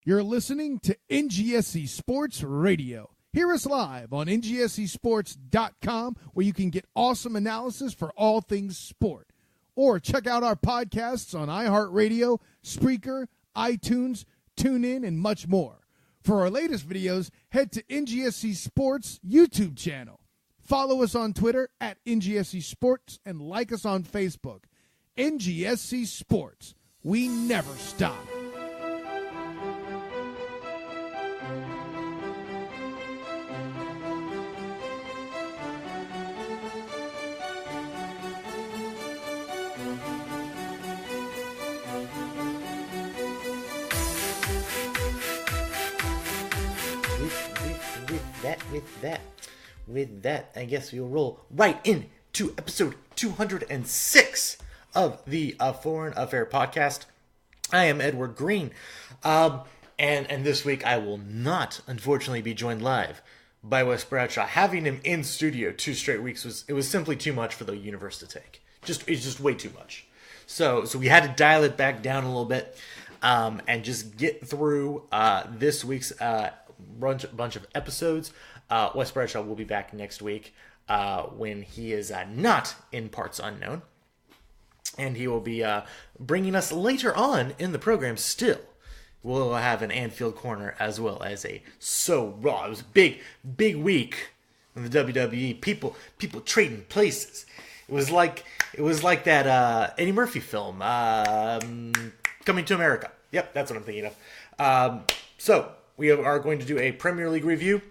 You're listening to NGSC Sports Radio. Hear us live on NGSCSports.com, where you can get awesome analysis for all things sport. Or check out our podcasts on iHeartRadio, Spreaker, iTunes, TuneIn, and much more. For our latest videos, head to NGSC Sports YouTube channel. Follow us on Twitter at NGSC Sports and like us on Facebook. NGSC Sports. We never stop. With that, I guess we'll roll right into episode 206 of the Foreign Affair Podcast. I am Edward Green, and this week I will not, unfortunately, be joined live by Wes Bradshaw. Having him in studio 2 straight weeks was simply too much for the universe to take. It's just way too much. So we had to dial it back down a little bit, and just get through this week's bunch of episodes. Wes Bradshaw will be back next week when he is not in parts unknown. And he will be bringing us later on in the program still. We'll have an Anfield Corner as well as a So Raw. It was a big week in the WWE. People trading places. It was like that Eddie Murphy film, Coming to America. Yep, that's what I'm thinking of. So we are going to do a Premier League review.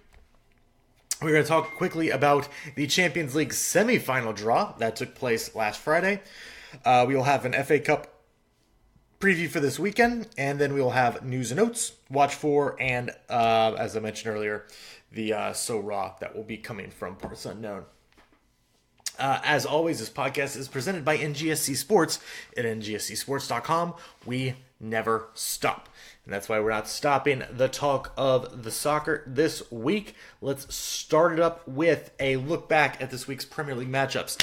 We're going to talk quickly about the Champions League semi-final draw that took place last Friday. We will have an FA Cup preview for this weekend, and then we will have news and notes, watch for, and as I mentioned earlier, the So Raw that will be coming from Parts Unknown. As always, this podcast is presented by NGSC Sports at NGSCSports.com. We never stop. And that's why we're not stopping the talk of the soccer this week. Let's start it up with a look back at this week's Premier League matchups.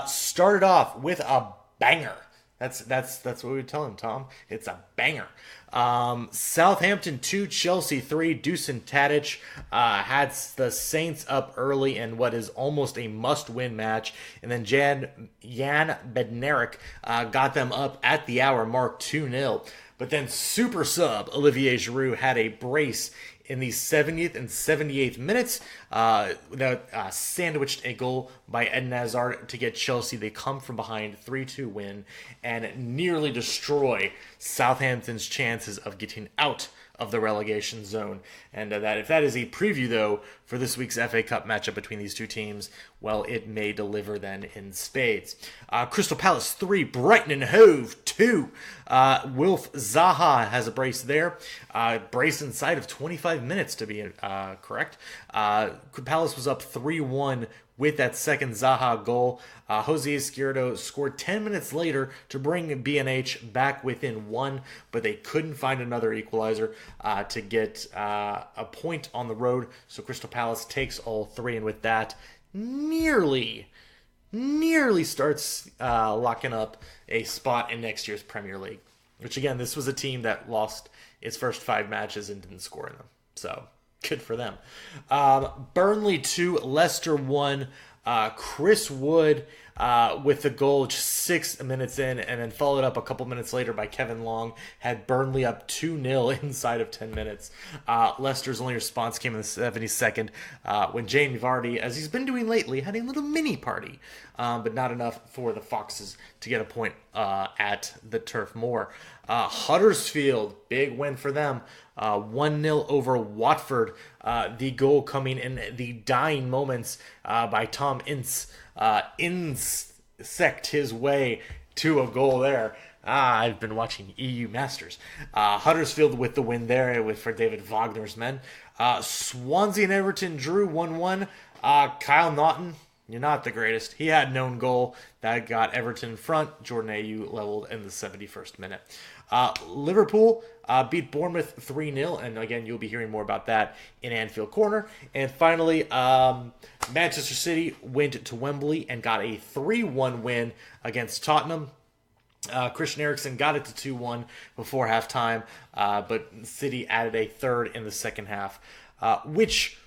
Started off with a banger. That's what we would tell him, Tom. It's a banger. Southampton 2, Chelsea 3. Dusan Tadic had the Saints up early in what is almost a must-win match. And then Jan Bednarik got them up at the hour mark 2-0. But then super sub Olivier Giroud had a brace in the 70th and 78th minutes that sandwiched a goal by Eden Hazard to get Chelsea. They come from behind, 3-2 win, and nearly destroy Southampton's chances of getting out of the relegation zone. And if that is a preview, though, for this week's FA Cup matchup between these two teams, well, it may deliver then in spades. Crystal Palace 3, Brighton and Hove 2. Wilf Zaha has a brace there. Brace inside of 25 minutes to be correct. Palace was up 3-1 with that second Zaha goal. Jose Izquierdo scored 10 minutes later to bring B&H back within 1, but they couldn't find another equalizer to get a point on the road. So Crystal Palace takes all 3, and with that, nearly starts locking up a spot in next year's Premier League. Which, again, this was a team that lost its first 5 matches and didn't score in them. So good for them. Burnley 2, Leicester 1. Chris Wood with the goal just 6 minutes in, and then followed up a couple minutes later by Kevin Long, had Burnley up 2-0 inside of 10 minutes. Leicester's only response came in the 72nd when Jamie Vardy, as he's been doing lately, had a little mini party, but not enough for the Foxes to get a point at the Turf Moor. Huddersfield, big win for them. 1-0 over Watford. The goal coming in the dying moments by Tom Ince. Insect his way to a goal there. I've been watching EU Masters. Huddersfield with the win there for David Wagner's men. Swansea and Everton drew 1-1. Kyle Naughton, you're not the greatest. He had known goal that got Everton in front. Jordan Ayew leveled in the 71st minute. Liverpool beat Bournemouth 3-0, and again, you'll be hearing more about that in Anfield Corner. And finally, Manchester City went to Wembley and got a 3-1 win against Tottenham. Christian Eriksen got it to 2-1 before halftime, but City added a third in the second half, which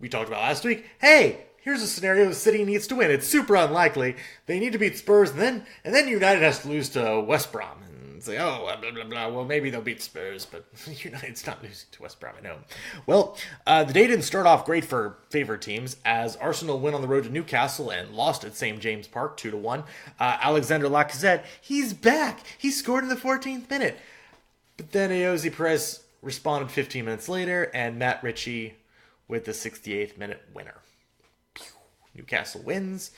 we talked about last week. Hey, here's a scenario the City needs to win. It's super unlikely. They need to beat Spurs, and then United has to lose to West Brom. And say, oh, blah, blah, blah. Well, maybe they'll beat Spurs, but United's not losing to West Brom, I know. Well, the day didn't start off great for favourite teams, as Arsenal went on the road to Newcastle and lost at St. James Park 2-1. Alexander Lacazette, he's back. He scored in the 14th minute. But then Ayoze Perez responded 15 minutes later, and Matt Ritchie with the 68th minute winner. Newcastle wins.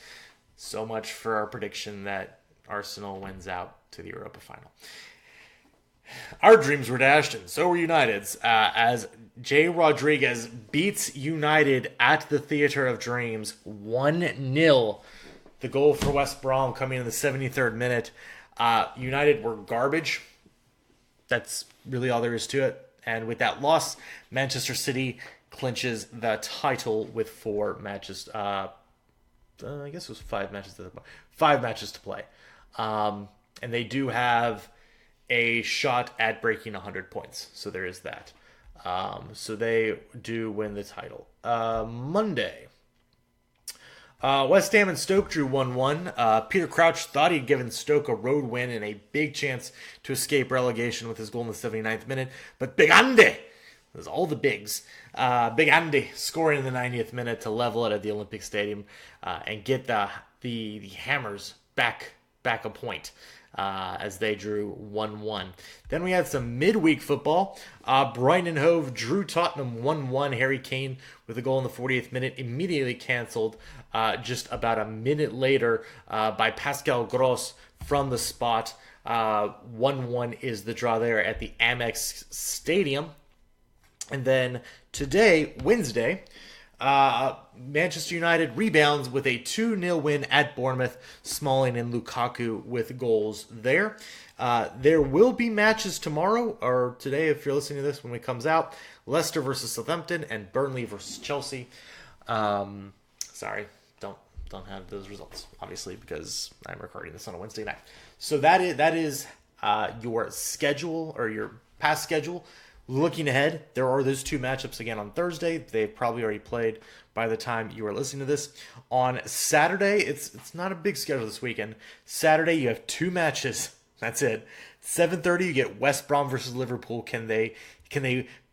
So much for our prediction that Arsenal wins out to the Europa final. Our dreams were dashed, and so were United's, as Jay Rodriguez beats United at the Theatre of Dreams 1-0. The goal for West Brom coming in the 73rd minute. United were garbage. That's really all there is to it. And with that loss, Manchester City clinches the title with 4 matches. I guess it was 5 matches to play. And they do have a shot at breaking 100 points. So there is that. So they do win the title. Monday, West Ham and Stoke drew 1-1. Peter Crouch thought he'd given Stoke a road win and a big chance to escape relegation with his goal in the 79th minute. But Big Andy, there's all the bigs, Big Andy scoring in the 90th minute to level it at the Olympic Stadium and get the Hammers back a point. As they drew 1-1. Then we had some midweek football. Brighton and Hove drew Tottenham 1-1. Harry Kane with a goal in the 40th minute, immediately cancelled just about a minute later by Pascal Gross from the spot. 1-1 is the draw there at the Amex Stadium. And then today, Wednesday, Manchester United rebounds with a 2-0 win at Bournemouth. Smalling and Lukaku with goals there. There will be matches tomorrow, or today if you're listening to this when it comes out. Leicester versus Southampton and Burnley versus Chelsea. Sorry, don't have those results, obviously, because I'm recording this on a Wednesday night. So that is your schedule, or your past schedule. Looking ahead, there are those 2 matchups again on Thursday. They've probably already played by the time you are listening to this. On Saturday, it's not a big schedule this weekend. Saturday, you have 2 matches. That's it. 7:30, you get West Brom versus Liverpool. Can they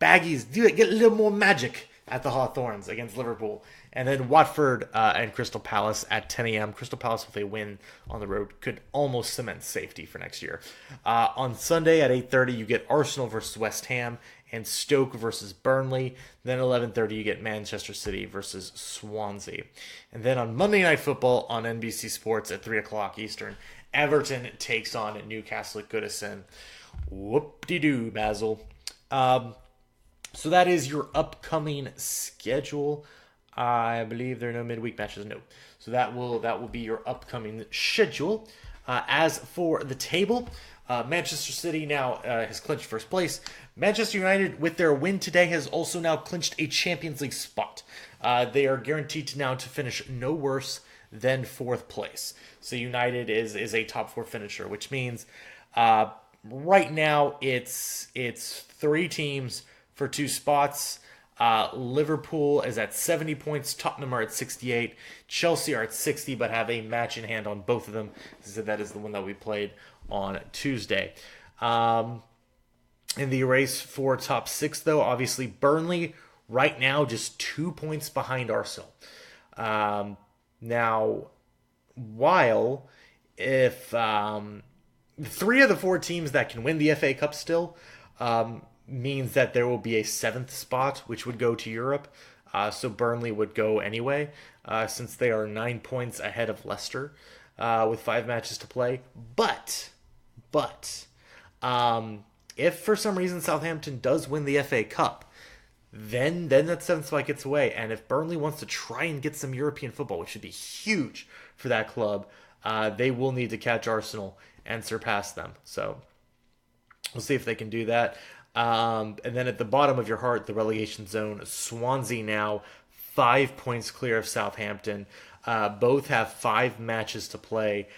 Baggies do it? Get a little more magic at the Hawthorns against Liverpool. And then Watford and Crystal Palace at 10 a.m. Crystal Palace, with a win on the road, could almost cement safety for next year. On Sunday at 8:30, you get Arsenal versus West Ham and Stoke versus Burnley. Then 11:30, you get Manchester City versus Swansea. And then on Monday Night Football on NBC Sports at 3 o'clock Eastern, Everton takes on Newcastle at Goodison. Whoop-de-doo, Basil. So that is your upcoming schedule. I believe there are no midweek matches. No. So that will be your upcoming schedule. As for the table, Manchester City now has clinched first place. Manchester United, with their win today, has also now clinched a Champions League spot. They are guaranteed to finish no worse than 4th place. So United is a top 4 finisher, which means right now it's 3 teams for 2 spots. Liverpool is at 70 points. Tottenham are at 68. Chelsea are at 60, but have a match in hand on both of them. So that is the one that we played on Tuesday. In the race for top 6, though, obviously Burnley right now just 2 points behind Arsenal. Now, while if 3 of the 4 teams that can win the FA Cup still means that there will be a 7th spot, which would go to Europe. So Burnley would go anyway, since they are 9 points ahead of Leicester with 5 matches to play. But if for some reason Southampton does win the FA Cup, then that 7th spot gets away. And if Burnley wants to try and get some European football, which would be huge for that club, they will need to catch Arsenal and surpass them. So we'll see if they can do that. And then at the bottom of your heart, the relegation zone, Swansea now 5 points clear of Southampton. Both have 5 matches to play.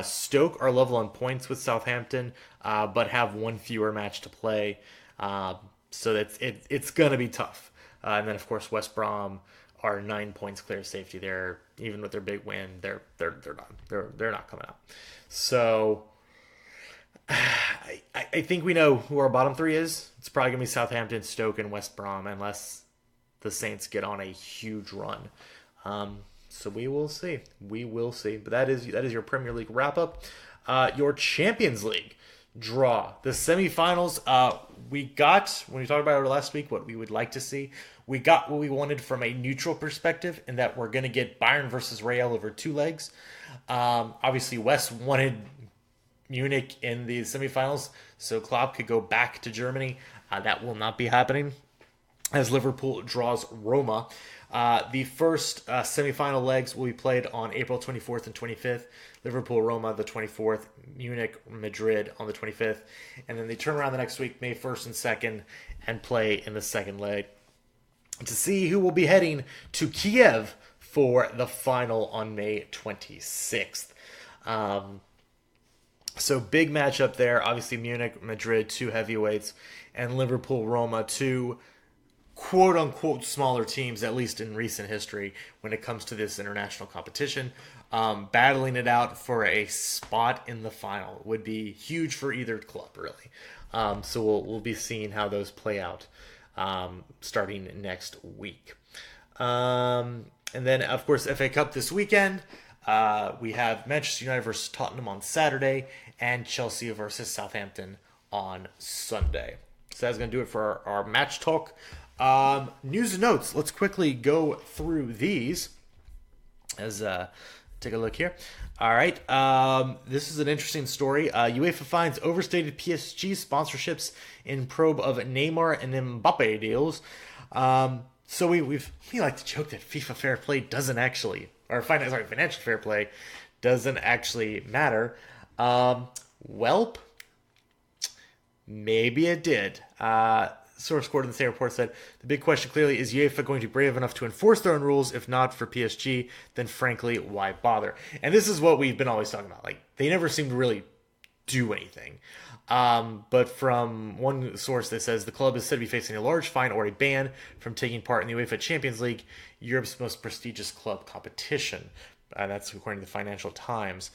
Stoke are level on points with Southampton, but have one fewer match to play. So it's going to be tough. And then, of course, West Brom are 9 points clear of safety. They're, even with their big win, they're done. They're not coming out. So I think we know who our bottom three is. It's probably going to be Southampton, Stoke, and West Brom, unless the Saints get on a huge run. So we will see. We will see. But that is your Premier League wrap-up. Your Champions League draw. The semifinals, we got, when we talked about it last week, what we would like to see. We got what we wanted from a neutral perspective, in that we're going to get Bayern versus Real over 2 legs. Obviously, West wanted Munich in the semifinals, so Klopp could go back to Germany. That will not be happening, as Liverpool draws Roma. The first semifinal legs will be played on April 24th and 25th. Liverpool-Roma the 24th, Munich-Madrid on the 25th. And then they turn around the next week, May 1st and 2nd, and play in the second leg to see who will be heading to Kiev for the final on May 26th. So big matchup there. Obviously, Munich-Madrid, 2 heavyweights, and Liverpool-Roma, 2 quote-unquote smaller teams, at least in recent history, when it comes to this international competition. Battling it out for a spot in the final would be huge for either club, really. So we'll be seeing how those play out starting next week. And then, of course, FA Cup this weekend. We have Manchester United versus Tottenham on Saturday, and Chelsea versus Southampton on Sunday. So that's going to do it for our match talk. News and notes. Let's quickly go through these. Take a look here. All right. This is an interesting story. UEFA finds overstated PSG sponsorships in probe of Neymar and Mbappe deals. So we like to joke that FIFA fair play doesn't actually, or financial fair play doesn't actually matter. Welp, maybe it did. Source quote in the same report said, the big question clearly is UEFA going to be brave enough to enforce their own rules? If not for PSG, then frankly, why bother? And this is what we've been always talking about. Like, they never seem to really do anything. But from one source that says the club is said to be facing a large fine or a ban from taking part in the UEFA Champions League, Europe's most prestigious club competition. That's according to the Financial Times.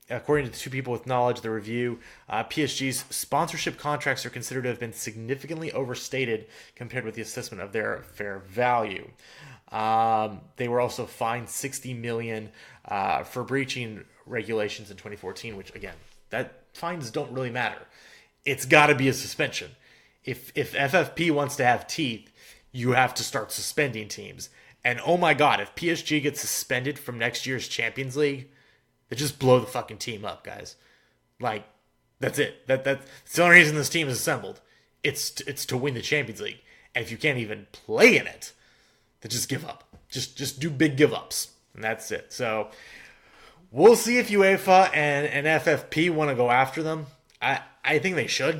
According to 2 people with knowledge, the review, PSG's sponsorship contracts are considered to have been significantly overstated compared with the assessment of their fair value. They were also fined $60 million for breaching regulations in 2014, which, again, that fines don't really matter. It's got to be a suspension. If FFP wants to have teeth, you have to start suspending teams. And oh my God, if PSG gets suspended from next year's Champions League, they just blow the fucking team up, guys. Like, that's it. That's the only reason this team is assembled. It's to win the Champions League. And if you can't even play in it, then just give up. Just do big give ups. And that's it. So we'll see if UEFA and FFP want to go after them. I think they should.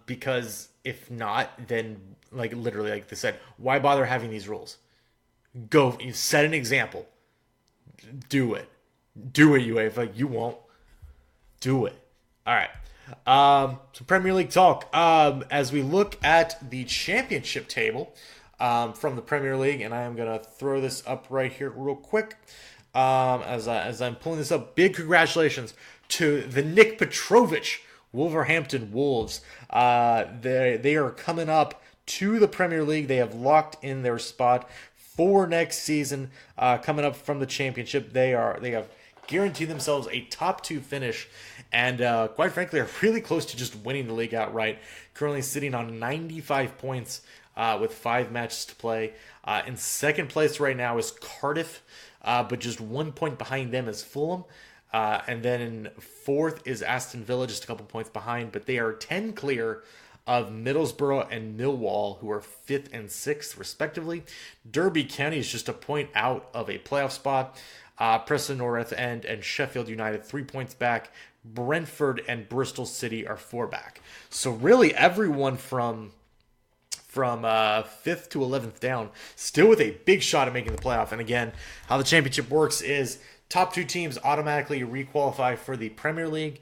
Because if not, then literally, like they said, why bother having these rules? Go set an example. Do it, UEFA. You won't. Do it. All right. Some Premier League talk. As we look at the championship table from the Premier League, and I am gonna throw this up right here real quick. As I'm pulling this up, big congratulations to the Nick Petrovic Wolverhampton Wolves. They are coming up to the Premier League. They have locked in their spot for next season, coming up from the championship. They have guaranteed themselves a top 2 finish, and quite frankly are really close to just winning the league outright. Currently sitting on 95 points with 5 matches to play. In second place right now is Cardiff, but just 1 point behind them is Fulham. And then in fourth is Aston Villa, just a couple points behind, but they are 10 clear of Middlesbrough and Millwall, who are 5th and 6th, respectively. Derby County is just a point out of a playoff spot. Preston North End and Sheffield United 3 points back. Brentford and Bristol City are 4 back. So really everyone from from 5th to 11th down, still with a big shot at making the playoff. And again, how the championship works is top 2 teams automatically requalify for the Premier League.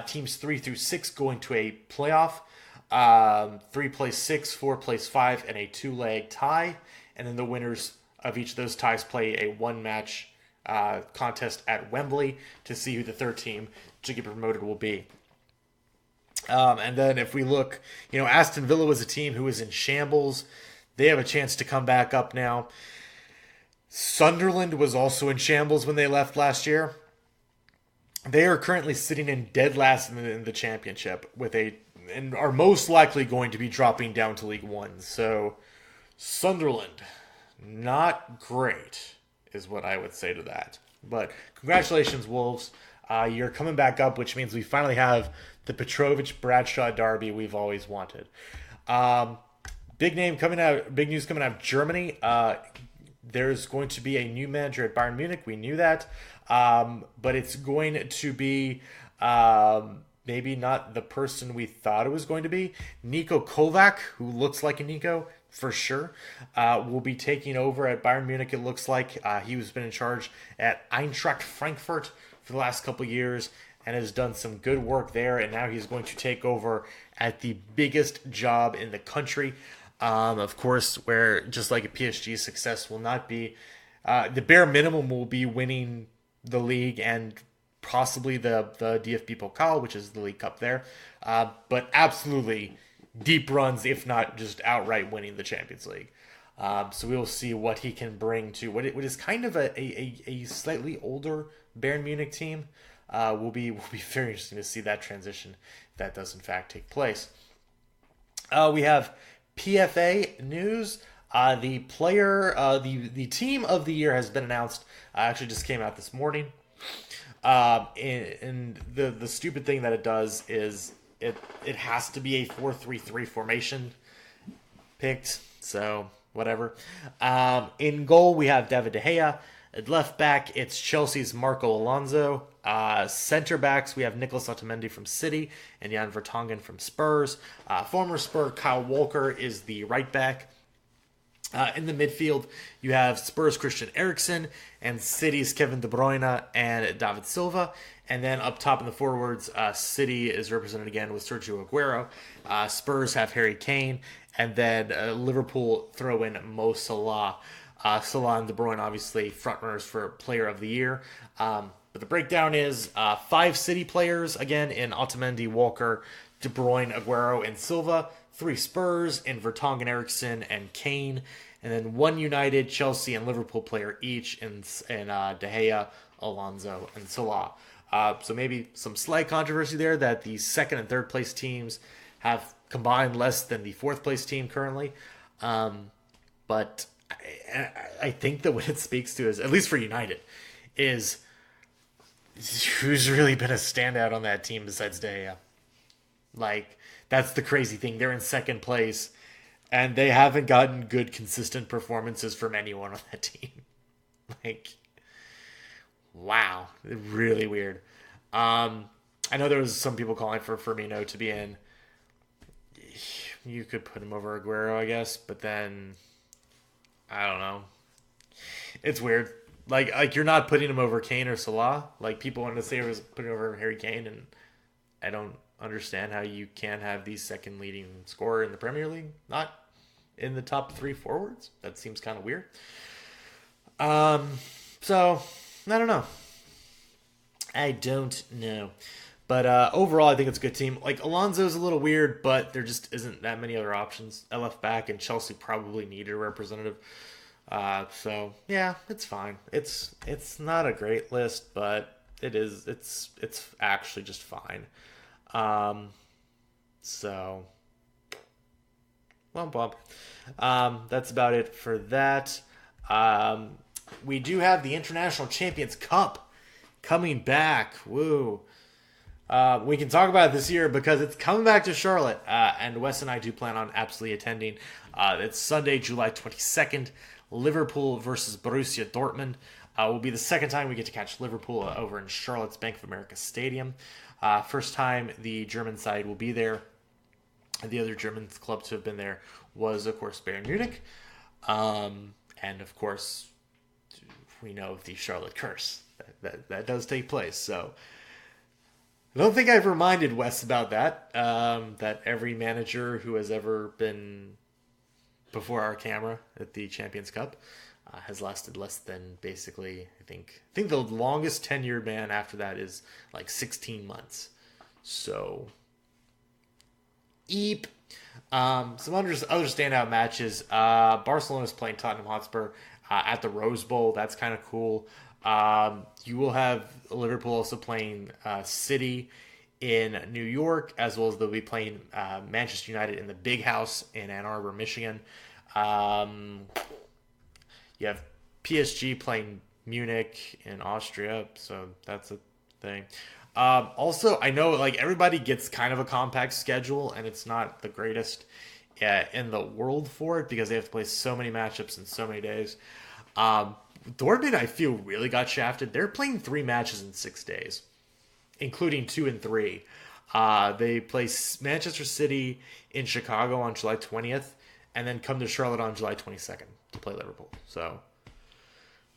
Teams 3 through 6 go into a playoff. 3 plays 6, 4 plays 5, and a 2-leg tie. And then the winners of each of those ties play a 1-match contest at Wembley to see who the third team to get promoted will be. And then if we look, Aston Villa was a team who was in shambles. They have a chance to come back up now. Sunderland was also in shambles when they left last year. They are currently sitting in dead last in the championship and are most likely going to be dropping down to League One. So Sunderland, not great is what I would say to that. But congratulations, Wolves. You're coming back up, which means we finally have the Petrovic-Bradshaw derby we've always wanted. Big news coming out of Germany. There's going to be a new manager at Bayern Munich. We knew that. But it's going to be maybe not the person we thought it was going to be. Nico Kovac, who looks like a Nico for sure, will be taking over at Bayern Munich, it looks like. He has been in charge at Eintracht Frankfurt for the last couple of years and has done some good work there. And now he's going to take over at the biggest job in the country. Of course, where just like a PSG, success will not be, the bare minimum will be winning the league and possibly the DFB Pokal, which is the League Cup there. But absolutely deep runs, if not just outright winning the Champions League. So we will see what he can bring to what is kind of a slightly older Bayern Munich team. Will be very interesting to see that transition if that does in fact take place. We have PFA news. The team of the year has been announced. Actually just came out this morning. And the stupid thing that it does is it has to be a 4-3-3 formation picked. So whatever. In goal we have David De Gea. At left back it's Chelsea's Marco Alonso. Center backs we have Nicolas Otamendi from City and Jan Vertonghen from Spurs. Former Spur Kyle Walker is the right back. In the midfield, you have Spurs' Christian Eriksen and City's Kevin De Bruyne and David Silva. And then up top in the forwards, City is represented again with Sergio Aguero. Spurs have Harry Kane. And then Liverpool throw in Mo Salah. Salah and De Bruyne, obviously, frontrunners for Player of the Year. But the breakdown is 5 City players, again, in Otamendi, Walker, De Bruyne, Aguero, and Silva. 3 Spurs in Vertonghen, Eriksen, and Kane. And then 1 United, Chelsea, and Liverpool player each in De Gea, Alonso, and Salah. So maybe some slight controversy there that the second and third place teams have combined less than the fourth place team currently. But I think that what it speaks to is, at least for United, is who's really been a standout on that team besides De Gea. Like, that's the crazy thing. They're in second place, and they haven't gotten good, consistent performances from anyone on that team. Like, wow. Really weird. I know there was some people calling for Firmino to be in. You could put him over Aguero, I guess, but then, I don't know. It's weird. Like you're not putting him over Kane or Salah. Like, people wanted to say it was putting over Harry Kane, and I don't understand how you can have the second leading scorer in the Premier League not in the top 3 forwards. That seems kind of weird. So I don't know. But overall, I think it's a good team. Like, Alonso's a little weird, but there just isn't that many other options at left back, and Chelsea probably needed a representative. So yeah, it's fine. It's not a great list, but it's actually just fine. So, bump. That's about it for that. We do have the International Champions Cup coming back. Woo. We can talk about it this year because it's coming back to Charlotte. And Wes and I do plan on absolutely attending. It's Sunday, July 22nd. Liverpool versus Borussia Dortmund. Will be the second time we get to catch Liverpool over in Charlotte's Bank of America Stadium. First time the German side will be there. The other German club to have been there was, of course, Bayern Munich. And, of course, we know the Charlotte curse. That does take place. So I don't think I've reminded Wes about that. That every manager who has ever been before our camera at the Champions Cup has lasted less than basically, I think the longest tenured man after that is like 16 months. So, eep. Some other standout matches. Barcelona's playing Tottenham Hotspur at the Rose Bowl. That's kind of cool. You will have Liverpool also playing City in New York, as well as they'll be playing Manchester United in the Big House in Ann Arbor, Michigan. You have PSG playing Munich in Austria, so that's a thing. Also, I know like everybody gets kind of a compact schedule, and it's not the greatest in the world for it because they have to play so many matchups in so many days. Dortmund, I feel, really got shafted. They're playing 3 matches in 6 days, including 2 and 3. They play Manchester City in Chicago on July 20th, and then come to Charlotte on July 22nd to play Liverpool. So,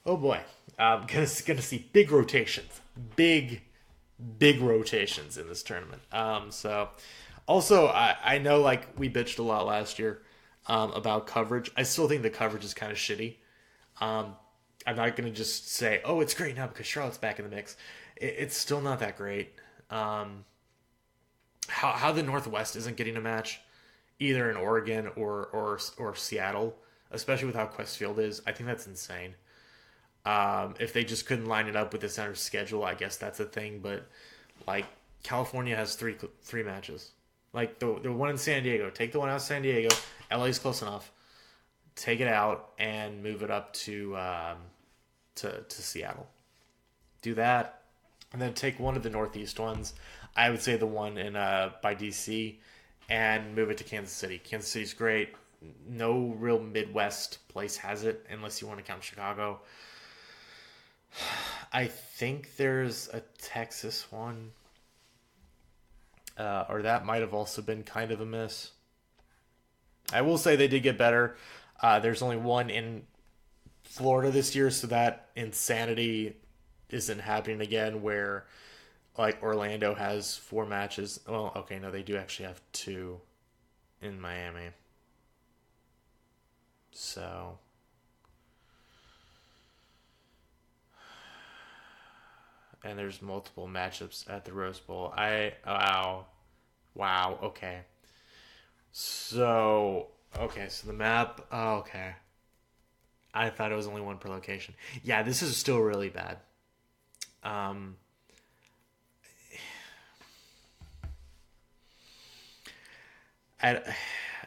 oh boy, gonna see big rotations, big rotations in this tournament. So, also I know like we bitched a lot last year about coverage. I still think the coverage is kind of shitty. I'm not going to just say, oh, it's great now because Charlotte's back in the mix. It's still not that great. How the Northwest isn't getting a match, either in Oregon or Seattle, especially with how Quest Field is, I think that's insane. If they just couldn't line it up with the center schedule, I guess that's a thing. But like California has three matches. Like the one in San Diego, take the one out of San Diego. LA's close enough. Take it out and move it up to Seattle. Do that, and then take one of the Northeast ones. I would say the one in by DC, and move it to Kansas City. Kansas City's great. No real Midwest place has it, unless you want to count Chicago. I think there's a Texas one, or that might have also been kind of a miss. I will say they did get better. There's only one in Florida this year, so that insanity isn't happening again where like Orlando has 4 matches. Well, okay, no, they do actually have 2 in Miami. So and there's multiple matchups at the Rose Bowl. Wow, okay. So the map, okay. I thought it was only 1 per location. Yeah, this is still really bad. I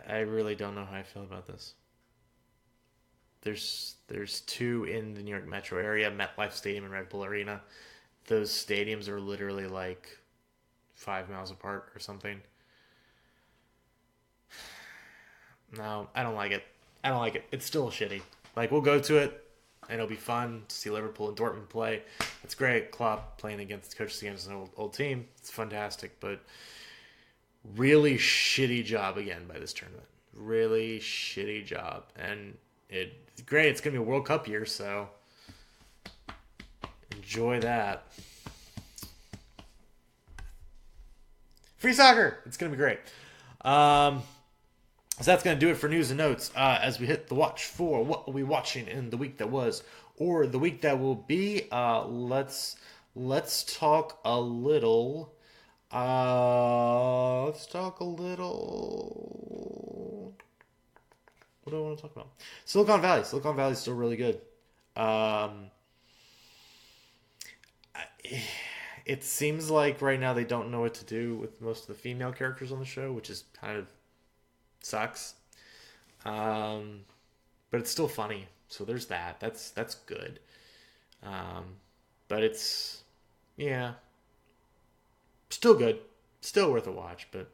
really don't know how I feel about this. There's 2 in the New York metro area, MetLife Stadium and Red Bull Arena. Those stadiums are literally like 5 miles apart or something. No, I don't like it. It's still shitty. Like, we'll go to it, and it'll be fun to see Liverpool and Dortmund play. It's great. Klopp playing coaches against an old team. It's fantastic, but really shitty job again by this tournament. Really shitty job. And it's great. It's going to be a World Cup year, so enjoy that. Free soccer! It's going to be great. So that's going to do it for news and notes as we hit the watch for what are we watching in the week that was or the week that will be. Let's talk a little. What do I want to talk about? Silicon Valley. Silicon Valley is still really good. It seems like right now they don't know what to do with most of the female characters on the show, which is kind of sucks. But it's still funny. So there's that. That's good. But it's, yeah, still good. Still worth a watch, but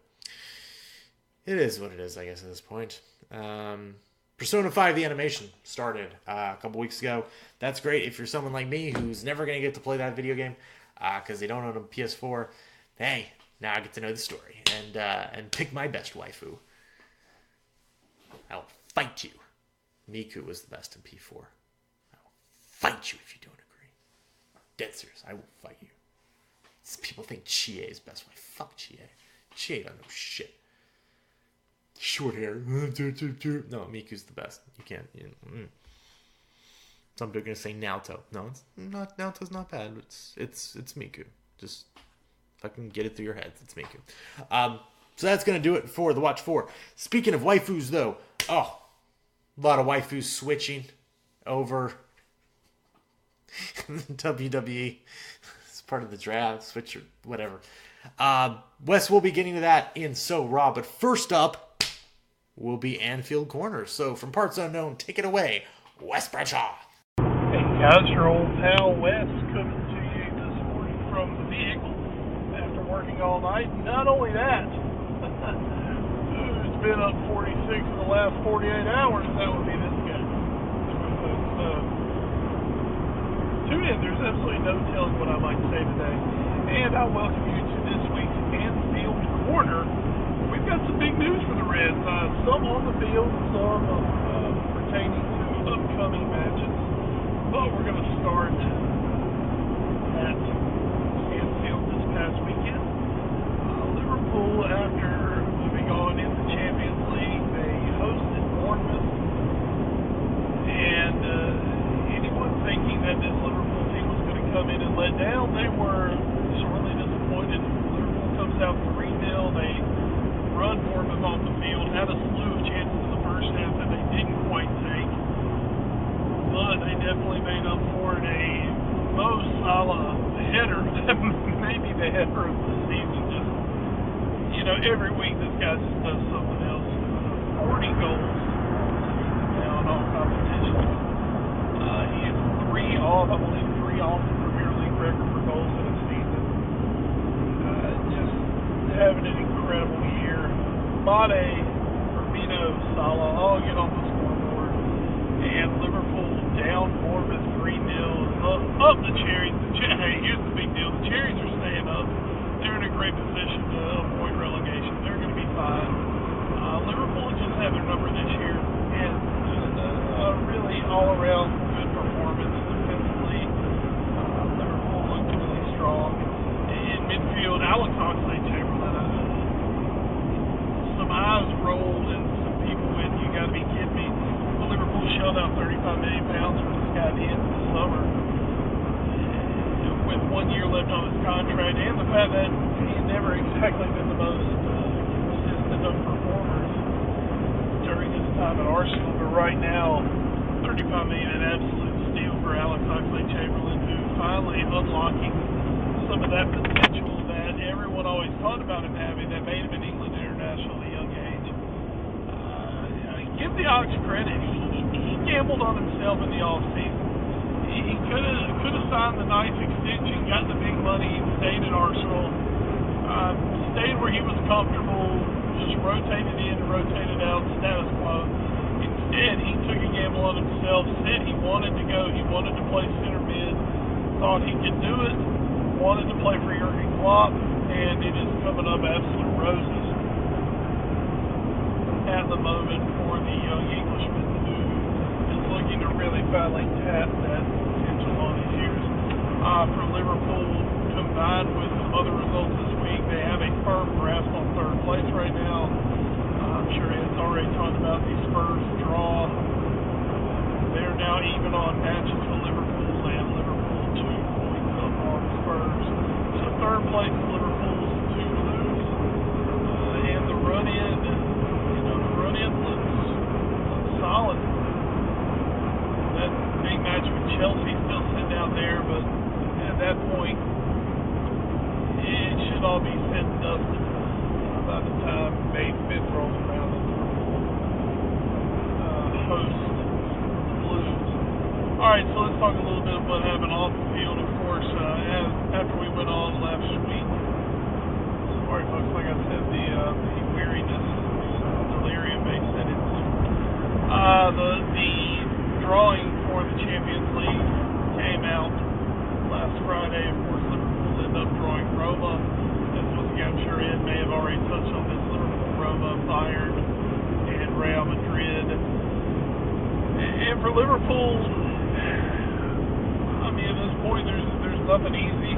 it is what it is, I guess, at this point. Persona 5, the animation, started a couple weeks ago. That's great if you're someone like me who's never going to get to play that video game because they don't own a PS4. Hey, Now I get to know the story and pick my best waifu. I will fight you. Miku was the best in P4. I will fight you if you don't agree. Dead serious. I will fight you. People think Chie is best wife. Fuck Chie. Chie don't know shit. Short hair. No, Miku's the best. You can't. Some people are gonna say Naoto. No, it's not. Naoto's not bad. It's Miku. Just fucking get it through your heads. It's Miku. So that's gonna do it for the Watch 4. Speaking of waifus, though, a lot of waifus switching over WWE. It's part of the draft, switch or whatever. Wes will be getting to that in So Raw, but first up will be Anfield Corner. So from Parts Unknown, take it away, Wes Bradshaw. Hey guys, your old pal Wes coming to you this morning from the vehicle after working all night. Not only that, it's been up 46 in the last 48 hours. That would be this guy. Tune in, there's absolutely no telling what I might say today. And I welcome you to this week's Anfield Corner. We've got some big news for the Reds. Some on the field, some pertaining to upcoming matches. But we're going to start at Anfield this past weekend. Liverpool, after moving on in the Champions League, they hosted Bournemouth. And anyone thinking that this Liverpool team was going to come in and let down, they were sorely disappointed. Liverpool comes out 3-0. They run Bournemouth off the field, had a slew of chances in the first half that they didn't quite take. But they definitely made up for it. A Mo Salah header, maybe the header of the season. Just, every week this guy just does something else. 40 goals now in all competitions. He is 3 off the Premier League record for goals in a season. Just having an incredible year. Mane, Firmino, Salah all get on the scoreboard. And Liverpool down Bournemouth 3-0. Up the Cherries. Hey, here's the big deal. The Cherries are staying up. They're in a great position to avoid relegation. They're going to be fine. Liverpool just had their number this year. And really all-around good performance defensively. Liverpool looked really strong. In midfield, Alex Oxlade-Chamberlain. Some eyes rolled and some people went, you got to be kidding me. Liverpool shelled out £35 million for this guy at the end of the summer. With 1 year left on his contract, and the fact that he's never exactly been the most consistent of performers during his time at Arsenal. But right now, $35 million an absolute steal for Alex Oxlade-Chamberlain, who finally unlocking some of that potential that everyone always thought about him having that made him an England international at a young age. Give the Ox credit. He gambled on himself in the offseason. He could have signed the nice extension, got the big money, stayed at Arsenal, stayed where he was comfortable, just rotated in and rotated out, status quo. Instead, he took a gamble on himself, said he wanted to go, he wanted to play center mid, thought he could do it, wanted to play for Jurgen Klopp, and it is coming up absolute roses at the moment for the young Englishman who is looking to really finally tap that potential on his years. For Liverpool, combined with some other results this week, they have a firm grasp on third place right now. I'm sure it's already talked about the Spurs draw. They're now even on matches with Liverpool, and Liverpool 2 points up on Spurs. So third place is Liverpool's 2 to lose. And the run-in looks solid. That big match with Chelsea still sitting out there, but at that point, it should all be said and dusted by the time Liverpool, I mean, at this point, there's nothing easy.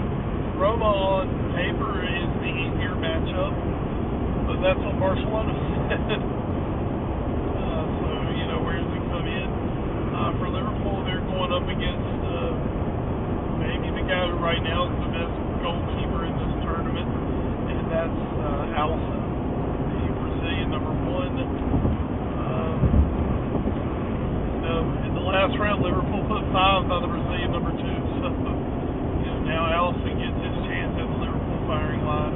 Roma on paper is the easier matchup, but that's what Barcelona said. So, you know, where does it come in? For Liverpool, they're going up against maybe the guy who right now is the best goalkeeper in this tournament, and that's Alisson, the Brazilian number 1. In the last round, Liverpool put 5 on the Brazilian number 2, so you know, now Alisson gets his chance at the Liverpool firing line.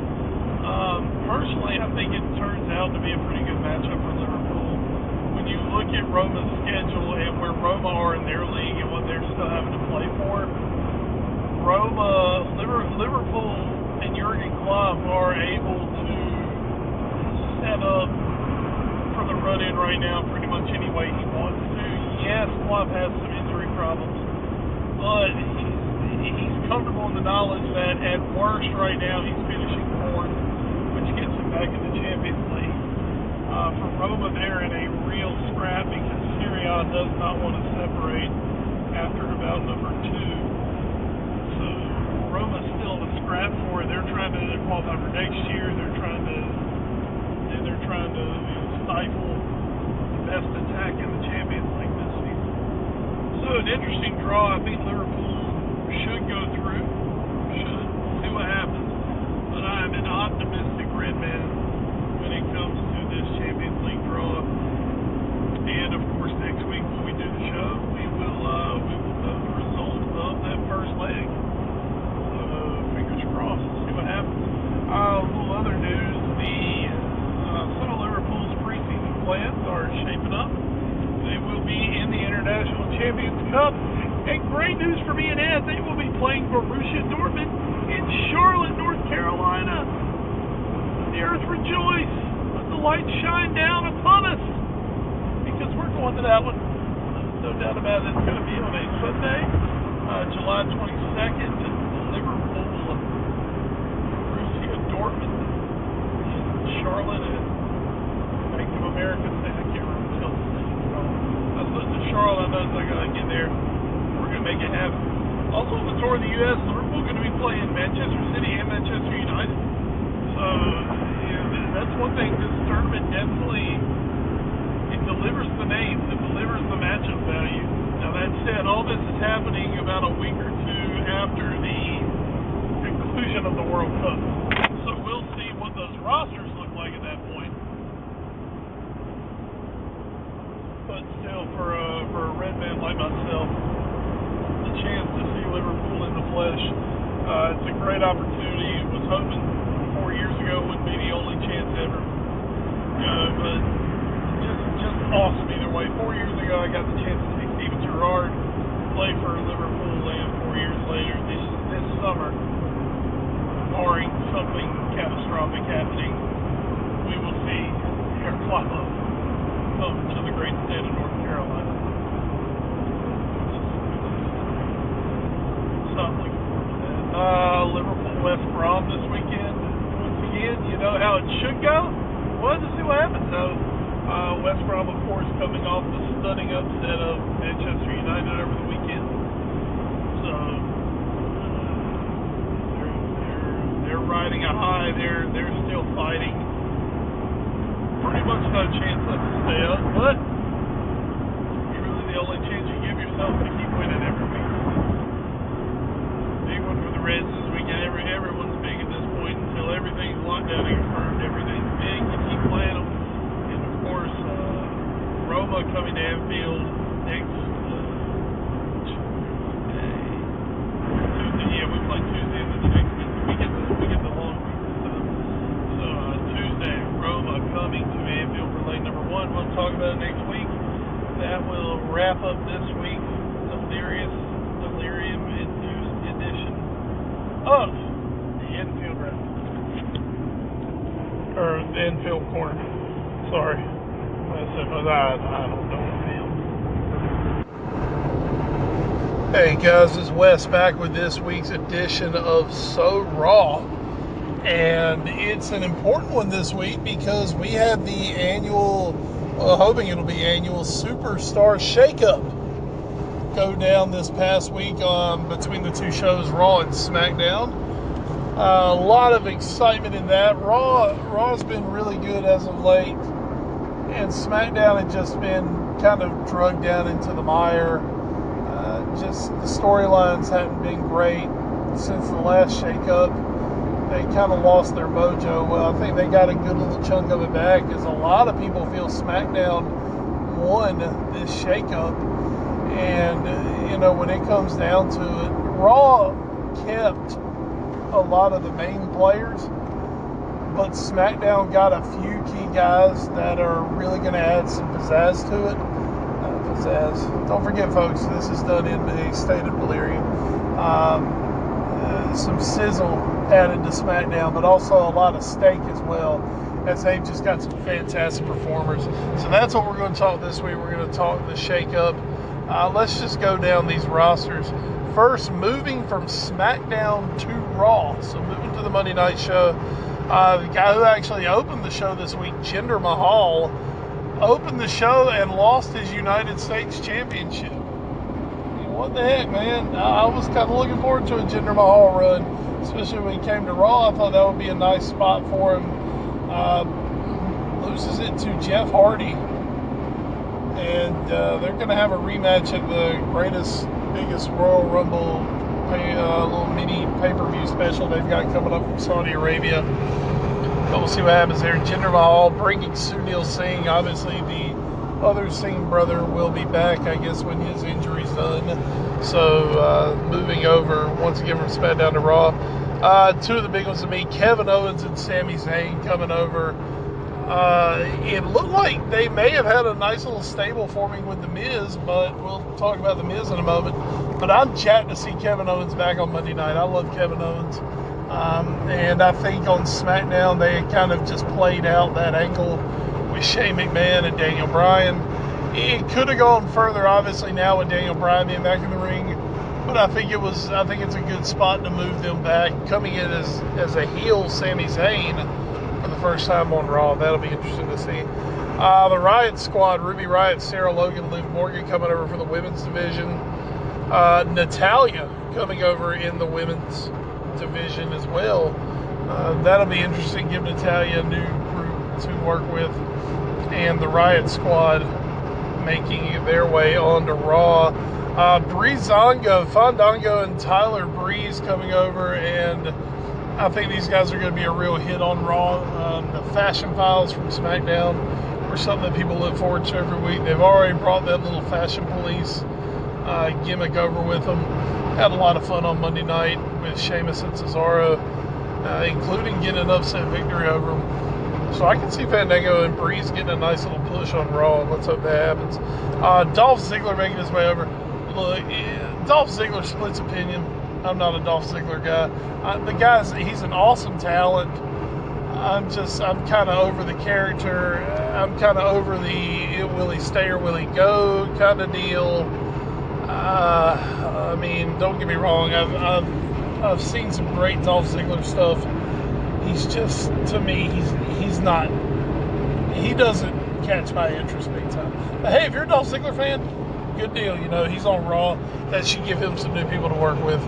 Personally, I think it turns out to be a pretty good matchup for Liverpool. When you look at Roma's schedule and where Roma are in their league and what they're still having to play for, Liverpool and Jurgen Klopp are able to set up for the run-in right now pretty much any way he wants to. Yes, Klopp has some injury problems, but he's comfortable in the knowledge that at worst right now he's finishing 4th, which gets him back in the Champions League. For Roma, they're in a real scrap because Serie A does not want to separate after about number 2. So Roma's still in a scrap for it. They're trying to qualify for next year. They're trying to stifle the best attack in the Champions League this season. So an interesting draw. I think Liverpool should go through. Should. See what happens. But I'm an optimistic red man when it comes to this Champions League draw. And of course, next week when we do the show, we will know the result of that first leg. So fingers crossed. See what happens. A little other news. Some of Liverpool's preseason plans are shaping up. They will be in the International Champions Cup. And great news for me and Ed, they will be playing Borussia Dortmund in Charlotte, North Carolina. The earth rejoice. Let the light shine down upon us. Because we're going to that one. No doubt about it. It's going to be on a Sunday, July 22nd. Liverpool, Borussia Dortmund in Charlotte and Bank of America. I can't remember the city's called. I was listening to Charlotte. I know I got to get there. We're going to make it happen. Also on the tour of the U.S., Liverpool going to be playing Manchester City and Manchester United. So, that's one thing. This tournament definitely, it delivers the names. It delivers the matchup value. Now, that said, all this is happening about a week or two after the conclusion of the World Cup. So we'll see what those rosters look like at that point. But still, for a red man like myself, the chance to see Liverpool in the flesh, it's a great opportunity. Was hoping 4 years ago would be the only chance ever. But just awesome either way. 4 years ago, I got the chance to see Steven Gerrard play for Liverpool, and 4 years later, this summer, barring something catastrophic happening, we will see Eric Kloppo come to the great state of North Carolina. So I'm looking forward to that. Liverpool West Brom this weekend. Once again, you know how it should go. Well, let's see what happens. So, West Brom, of course, coming off the stunning upset of Manchester United over the weekend. So they're riding a high. They're still fighting. Pretty much no chance left to stay up, but truly the only chance you give yourself to keep winning every week. Big one for the Reds this weekend. Everyone's big at this point until everything's locked down and confirmed. Everything's big. You keep playing them. And of course, Roma coming to Anfield next Tuesday. Yeah, we play Tuesday and then the next week. We get the long week. So Tuesday, Roma coming to Anfield for leg number 1. We'll talk about it next week. That will wrap up this week's Delirium Enthused edition of the Infield Wrap. Or the Infield Corner. Sorry. I don't know. Hey guys, it's Wes back with this week's edition of So Raw. And it's an important one this week because we have the annual, hoping it'll be annual Superstore shakeup. go down this past week between the two shows, Raw and SmackDown. A lot of excitement in that. Raw's been really good as of late, and SmackDown had just been kind of drugged down into the mire. Just the storylines hadn't been great since the last shakeup. They kind of lost their mojo. Well, I think they got a good little chunk of it back, as a lot of people feel SmackDown won this shakeup. And, you know, when it comes down to it, Raw kept a lot of the main players, but SmackDown got a few key guys that are really going to add some pizzazz to it. Pizzazz. Don't forget, folks, this is done in a state of delirium. Some sizzle added to SmackDown, but also a lot of steak as well, as they've just got some fantastic performers. So that's what we're going to talk this week. We're going to talk the shakeup. Let's just go down these rosters. First, moving from SmackDown to Raw. So moving to the Monday Night Show. The guy who actually opened the show this week, Jinder Mahal, opened the show and lost his United States Championship. What the heck, man? I was kind of looking forward to a Jinder Mahal run, especially when he came to Raw. I thought that would be a nice spot for him. Loses it to Jeff Hardy. And they're going to have a rematch at the biggest Royal Rumble little mini pay-per-view special they've got coming up from Saudi Arabia. But we'll see what happens there. Jinder Mahal bringing Sunil Singh. Obviously, the other Singh brother will be back, I guess, when his injury's done. So, moving over once again from SmackDown to Raw. Two of the big ones to me, Kevin Owens and Sami Zayn coming over. It looked like they may have had a nice little stable forming with The Miz, but we'll talk about The Miz in a moment. But I'm jacked to see Kevin Owens back on Monday night. I love Kevin Owens. And I think on SmackDown they kind of just played out that angle with Shane McMahon and Daniel Bryan. It could have gone further, obviously, now with Daniel Bryan being back in the ring. But I think it's a good spot to move them back. Coming in as a heel Sami Zayn for the first time on Raw. That'll be interesting to see. The Riot Squad, Ruby Riott, Sarah Logan, Liv Morgan coming over for the women's division. Natalia coming over in the women's division as well. That'll be interesting. Give Natalia a new group to work with. And the Riot Squad making their way onto Raw. Fandango and Tyler Breeze coming over, and I think these guys are going to be a real hit on Raw. The Fashion Files from SmackDown were something that people look forward to every week. They've already brought that little Fashion Police gimmick over with them. Had a lot of fun on Monday night with Sheamus and Cesaro, including getting an upset victory over them. So I can see Fandango and Breeze getting a nice little push on Raw. Let's hope that happens. Dolph Ziggler making his way over. Look, Dolph Ziggler splits opinion. I'm not a Dolph Ziggler guy. He's an awesome talent. I'm kind of over the character. I'm kind of over the will he stay or will he go kind of deal. I mean, don't get me wrong. I've seen some great Dolph Ziggler stuff. He's just, to me, he doesn't catch my interest big time. But hey, if you're a Dolph Ziggler fan, good deal. You know, he's on Raw. That should give him some new people to work with.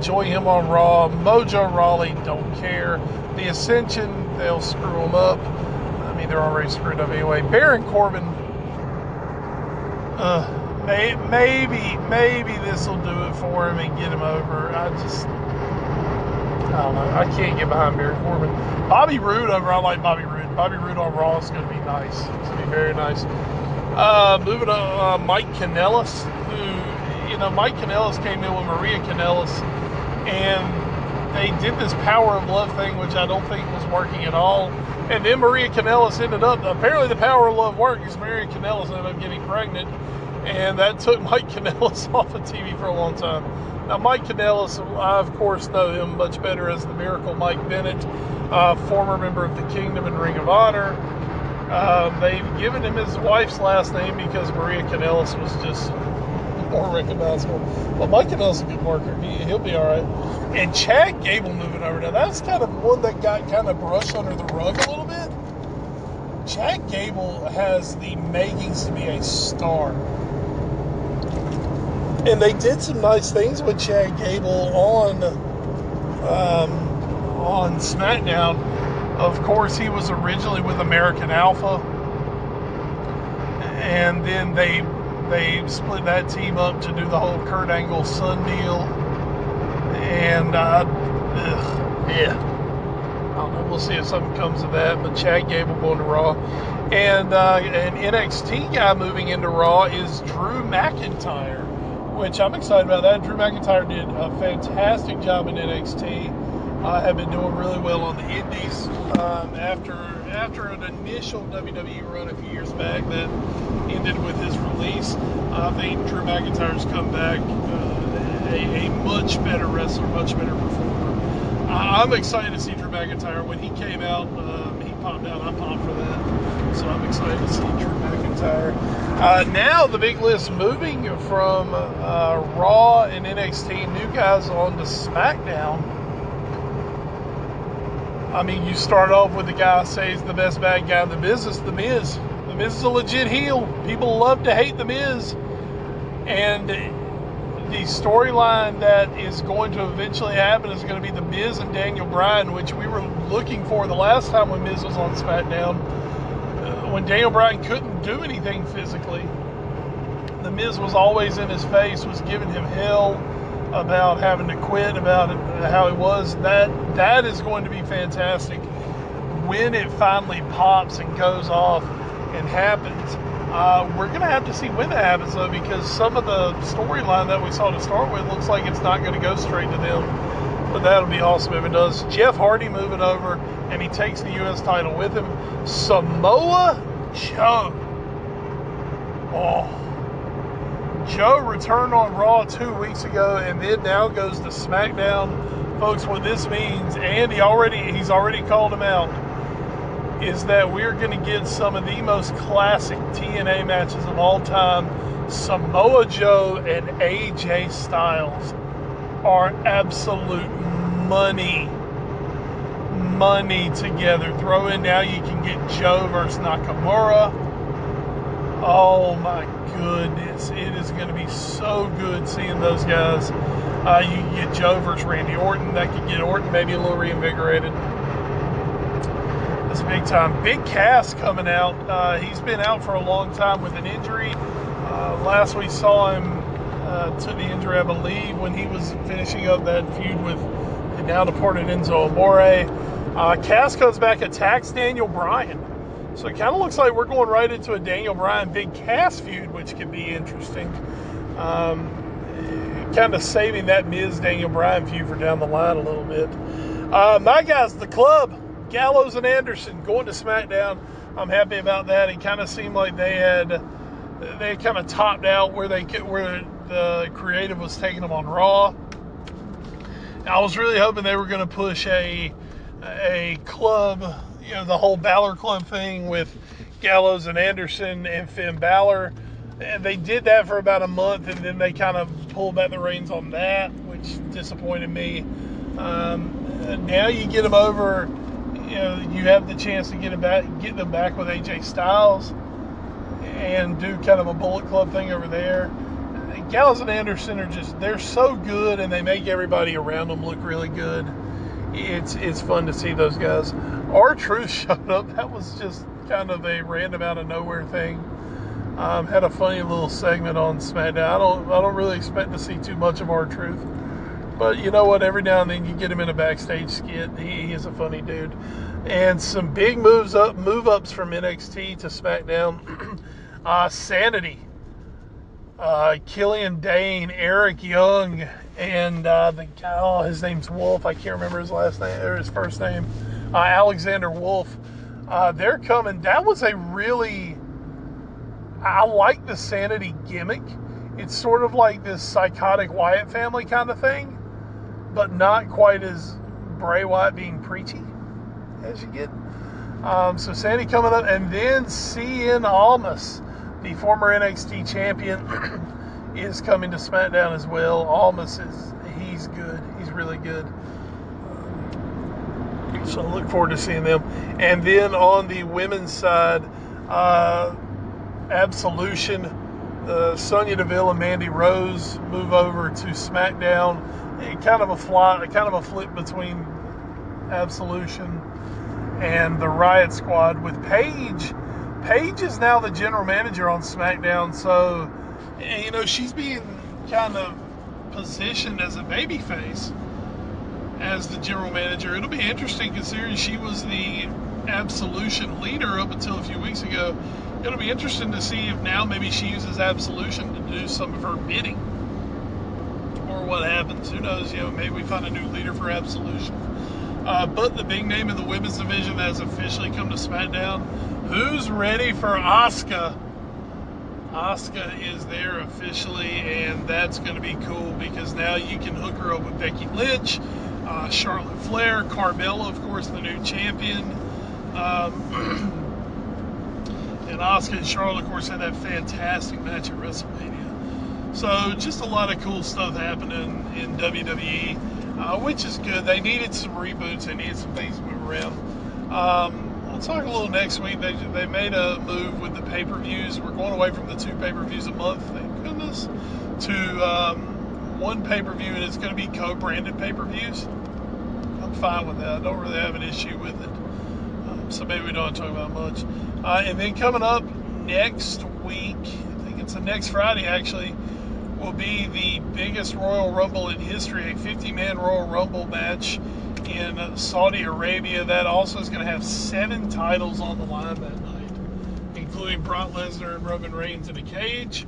Join him on Raw. Mojo Rawley, don't care. The Ascension, they'll screw him up. I mean, they're already screwed up anyway. Baron Corbin, maybe this will do it for him and get him over. I don't know. I can't get behind Baron Corbin. Bobby Roode over. I like Bobby Roode. Bobby Roode on Raw is going to be nice. It's going to be very nice. Moving on, Mike Kanellis, who, Mike Kanellis came in with Maria Kanellis, and they did this Power of Love thing, which I don't think was working at all. And then Maria Kanellis apparently the Power of Love worked because Maria Kanellis ended up getting pregnant, and that took Mike Kanellis off of TV for a long time. Now, Mike Kanellis, I, of course, know him much better as the Miracle Mike Bennett, former member of the Kingdom and Ring of Honor. They've given him his wife's last name because Maria Kanellis was just more recognizable. But Mike Kanellis is a good worker. He'll be all right. And Chad Gable moving over. Now, that's kind of one that got kind of brushed under the rug a little bit. Chad Gable has the makings to be a star. And they did some nice things with Chad Gable on SmackDown. Of course, he was originally with American Alpha, and then they split that team up to do the whole Kurt Angle son deal. And yeah, I don't know. We'll see if something comes of that. But Chad Gable going to Raw, and an NXT guy moving into Raw is Drew McIntyre, which I'm excited about. That Drew McIntyre did a fantastic job in NXT. Have been doing really well on the Indies after an initial WWE run a few years back that ended with his release. I think Drew McIntyre's come back a much better wrestler, much better performer. I'm excited to see Drew McIntyre. When he came out, he popped out. I popped for that. So I'm excited to see Drew McIntyre. Now the big list moving from Raw and NXT, new guys on to SmackDown. I mean, you start off with the guy I say is the best bad guy in the business, The Miz. The Miz is a legit heel. People love to hate The Miz. And the storyline that is going to eventually happen is going to be The Miz and Daniel Bryan, which we were looking for the last time when Miz was on SmackDown. When Daniel Bryan couldn't do anything physically, The Miz was always in his face, was giving him hell about having to quit, about how it was. That is going to be fantastic when it finally pops and goes off and happens. We're going to have to see when that happens, though, because some of the storyline that we saw to start with looks like it's not going to go straight to them. But that'll be awesome if it does. Jeff Hardy moving over, and he takes the U.S. title with him. Samoa Joe. Joe returned on Raw 2 weeks ago, and then now goes to SmackDown. Folks, what this means, and he's already called him out, is that we're going to get some of the most classic TNA matches of all time. Samoa Joe and AJ Styles are absolute money together. Throw in now you can get Joe versus Nakamura. Oh my goodness, it is going to be so good seeing those guys. You can get Joe versus Randy Orton. That could get Orton maybe a little reinvigorated. It's big time. Big Cass coming out. He's been out for a long time with an injury. Last we saw him to the injury, I believe, when he was finishing up that feud with the now deported Enzo Amore. Cass comes back, attacks Daniel Bryan. So it kind of looks like we're going right into a Daniel Bryan Big Cass feud, which could be interesting. Kind of saving that Miz Daniel Bryan feud for down the line a little bit. My guys, the Club, Gallows and Anderson going to SmackDown. I'm happy about that. It kind of seemed like they had kind of topped out where the creative was taking them on Raw. I was really hoping they were going to push a club, the whole Balor Club thing with Gallows and Anderson and Finn Balor. And they did that for about a month, and then they kind of pulled back the reins on that, which disappointed me. Now you get them over, you have the chance to get them back with AJ Styles and do kind of a Bullet Club thing over there. Gallows and Anderson they're so good, and they make everybody around them look really good. It's fun to see those guys. R-Truth showed up. That was just kind of a random out of nowhere thing. Had a funny little segment on SmackDown. I don't really expect to see too much of R-Truth, but you know what? Every now and then you get him in a backstage skit. He is a funny dude. And some big move ups from NXT to SmackDown. Sanity. Killian Dane, Eric Young, and the guy, his name's Wolf. I can't remember his last name or his first name. Alexander Wolf. They're coming. That was I like the Sanity gimmick. It's sort of like this psychotic Wyatt family kind of thing, but not quite as Bray Wyatt being preachy as you get. So Sanity coming up, and then Cien Almas, the former NXT champion, is coming to SmackDown as well. Almas he's good. He's really good. So I look forward to seeing them. And then on the women's side, Absolution, Sonya Deville and Mandy Rose move over to SmackDown. Kind of a flip between Absolution and the Riot Squad with Paige. Paige is now the general manager on SmackDown, so she's being kind of positioned as a babyface as the general manager. It'll be interesting considering she was the Absolution leader up until a few weeks ago. It'll be interesting to see if now maybe she uses Absolution to do some of her bidding, or what happens. Who knows? Maybe we find a new leader for Absolution. But the big name in the women's division has officially come to SmackDown. Who's ready for Asuka? Asuka is there officially, and that's going to be cool because now you can hook her up with Becky Lynch, Charlotte Flair, Carmella, of course, the new champion. And Asuka and Charlotte, of course, had that fantastic match at WrestleMania. So just a lot of cool stuff happening in WWE, which is good. They needed some reboots. They needed some things to move around. We'll talk a little next week. They made a move with the pay-per-views. We're going away from the 2 pay-per-views a month, thank goodness, to 1 pay-per-view, and it's going to be co-branded pay-per-views. I'm fine with that. I don't really have an issue with it. So maybe we don't have to talk about much. And then coming up next week, I think it's the next Friday actually, will be the biggest Royal Rumble in history, a 50-man Royal Rumble match in Saudi Arabia. That also is going to have 7 titles on the line that night, including Brock Lesnar and Roman Reigns in a cage.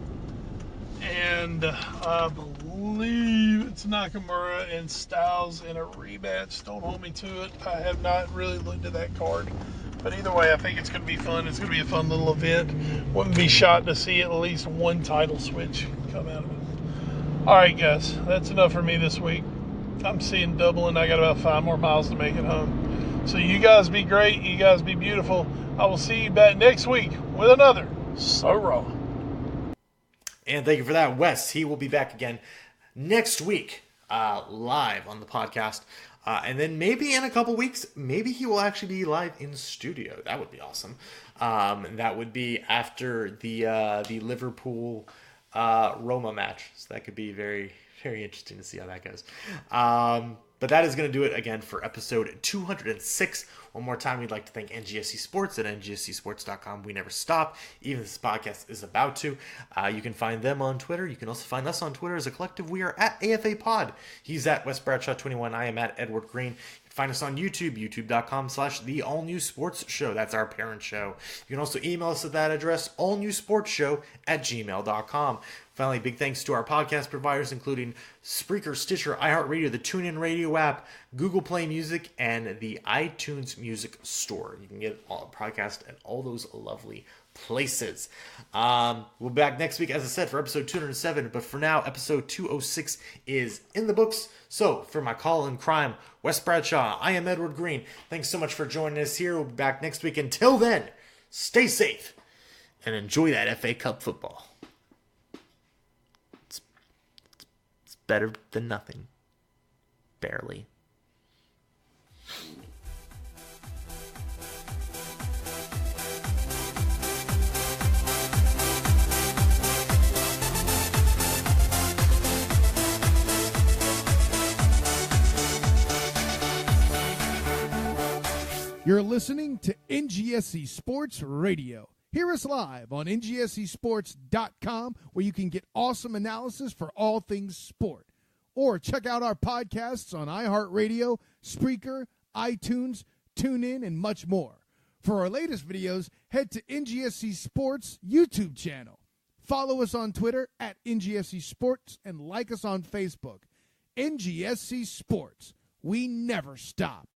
And I believe it's Nakamura and Styles in a rematch. Don't hold me to it. I have not really looked at that card. But either way, I think it's going to be fun. It's going to be a fun little event. Wouldn't be shocked to see at least 1 title switch come out of it. All right, guys. That's enough for me this week. I'm seeing Dublin. I got about 5 more miles to make it home. So you guys be great. You guys be beautiful. I will see you back next week with another So Raw. And thank you for that, Wes. He will be back again next week, live on the podcast. And then maybe in a couple weeks, maybe he will actually be live in studio. That would be awesome. That would be after the Liverpool Roma match. So that could be very, very interesting to see how that goes. But that is going to do it again for episode 206. One more time, we'd like to thank NGSC Sports at ngscsports.com. We never stop, even this podcast is about to. You can find them on Twitter. You can also find us on Twitter as a collective. We are at AFA Pod. He's at Wes Bradshaw 21. I am at Edward Green. Find us on YouTube, youtube.com/The All New Sports Show. That's our parent show. You can also email us at that address, allnewsportsshow@gmail.com. Finally, big thanks to our podcast providers, including Spreaker, Stitcher, iHeartRadio, the TuneIn Radio app, Google Play Music, and the iTunes Music Store. You can get a podcast at all those lovely places. We'll be back next week, as I said, for episode 207. But for now, episode 206 is in the books. So, for my call in crime, Wes Bradshaw, I am Edward Green. Thanks so much for joining us here. We'll be back next week. Until then, stay safe and enjoy that FA Cup football. It's better than nothing. Barely. You're listening to NGSC Sports Radio. Hear us live on NGSCsports.com, where you can get awesome analysis for all things sport. Or check out our podcasts on iHeartRadio, Spreaker, iTunes, TuneIn, and much more. For our latest videos, head to NGSC Sports YouTube channel. Follow us on Twitter at NGSC Sports and like us on Facebook. NGSC Sports. We never stop.